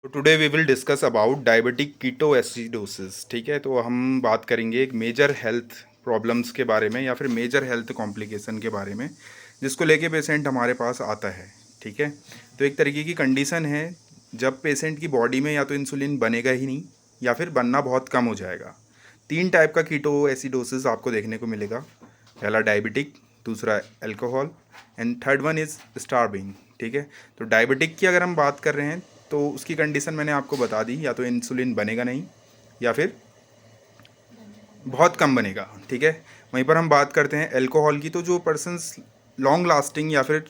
तो today we will discuss about diabetic ketoacidosis. ठीक है, तो हम बात करेंगे एक मेजर हेल्थ प्रॉब्लम्स के बारे में या फिर मेजर हेल्थ कॉम्प्लिकेशन के बारे में जिसको लेके पेशेंट हमारे पास आता है। ठीक है, तो एक तरीके की कंडीशन है जब पेशेंट की बॉडी में या तो इंसुलिन बनेगा ही नहीं या फिर बनना बहुत कम हो जाएगा। 3 टाइप का कीटोएसिडोसिस आपको देखने को मिलेगा। पहला डायबिटिक, दूसरा alcohol and third one is starving. ठीक है, तो डायबिटिक की अगर हम बात कर रहे हैं तो उसकी कंडीशन मैंने आपको बता दी, या तो इंसुलिन बनेगा नहीं या फिर बहुत कम बनेगा। ठीक है, वहीं पर हम बात करते हैं अल्कोहल की, तो जो पर्सन्स लॉन्ग लास्टिंग या फिर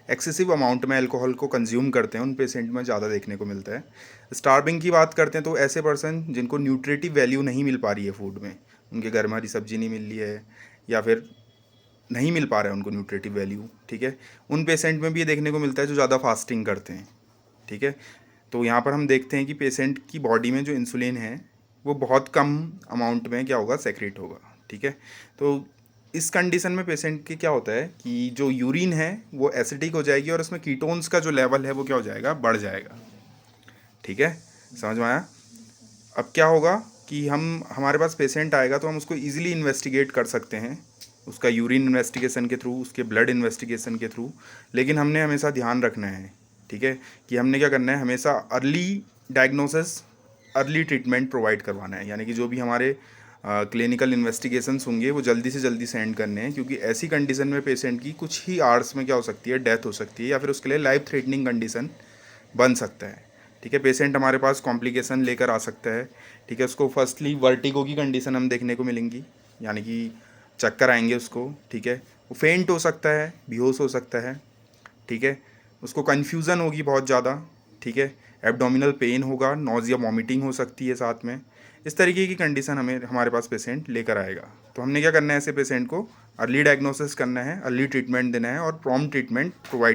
एक्सेसिव अमाउंट में अल्कोहल को कंज्यूम करते हैं उन पेशेंट में ज़्यादा देखने को मिलता है। स्टार्विंग की बात करते हैं तो ऐसे पर्सन जिनको न्यूट्रिटिव वैल्यू नहीं मिल पा रही है फूड में, उनके घर में हरी सब्जी नहीं मिल रही है या फिर नहीं मिल पा रहा है उनको न्यूट्रिटिव वैल्यू। ठीक है, उन पेशेंट में भी ये देखने को मिलता है जो ज़्यादा फास्टिंग करते हैं। ठीक है, तो यहाँ पर हम देखते हैं कि पेशेंट की बॉडी में जो इंसुलिन है वो बहुत कम अमाउंट में क्या होगा, सेक्रेट होगा। ठीक है, तो इस कंडीशन में पेशेंट के क्या होता है कि जो यूरिन है वो एसिडिक हो जाएगी और उसमें कीटोन्स का जो लेवल है वो क्या हो जाएगा, बढ़ जाएगा। ठीक है, समझ में आया? अब क्या होगा कि हमारे पास पेशेंट आएगा तो हम उसको इजीली इन्वेस्टिगेट कर सकते हैं, उसका यूरिन इन्वेस्टिगेशन के थ्रू, उसके ब्लड इन्वेस्टिगेशन के थ्रू। लेकिन हमने हमेशा ध्यान रखना है, ठीक है, कि हमने क्या करना है, हमेशा early diagnosis, early treatment provide करवाना है। यानी कि जो भी हमारे क्लिनिकल इन्वेस्टिगेशंस होंगे वो जल्दी से जल्दी सेंड करने हैं, क्योंकि ऐसी कंडीशन में पेशेंट की कुछ ही आवर्स में क्या हो सकती है, डेथ हो सकती है या फिर उसके लिए लाइफ थ्रेटनिंग कंडीशन बन सकता है। ठीक है, पेशेंट हमारे पास कॉम्प्लिकेशन लेकर आ सकता है। ठीक है, उसको फर्स्टली वर्टिगो की कंडीशन हम देखने को मिलेंगी, यानी कि चक्कर आएंगे उसको। ठीक है, वो फेंट हो सकता है, बेहोश हो सकता है। ठीक है, उसको कन्फ्यूज़न होगी बहुत ज़्यादा। ठीक है, एब्डोमिनल पेन होगा, नोज़िया वॉमिटिंग हो सकती है साथ में। इस तरीके की कंडीशन हमारे पास पेशेंट लेकर आएगा। तो हमने क्या करना है, ऐसे पेशेंट को अर्ली डायग्नोसिस करना है, अर्ली ट्रीटमेंट देना है और प्रॉम्प्ट ट्रीटमेंट प्रोवाइड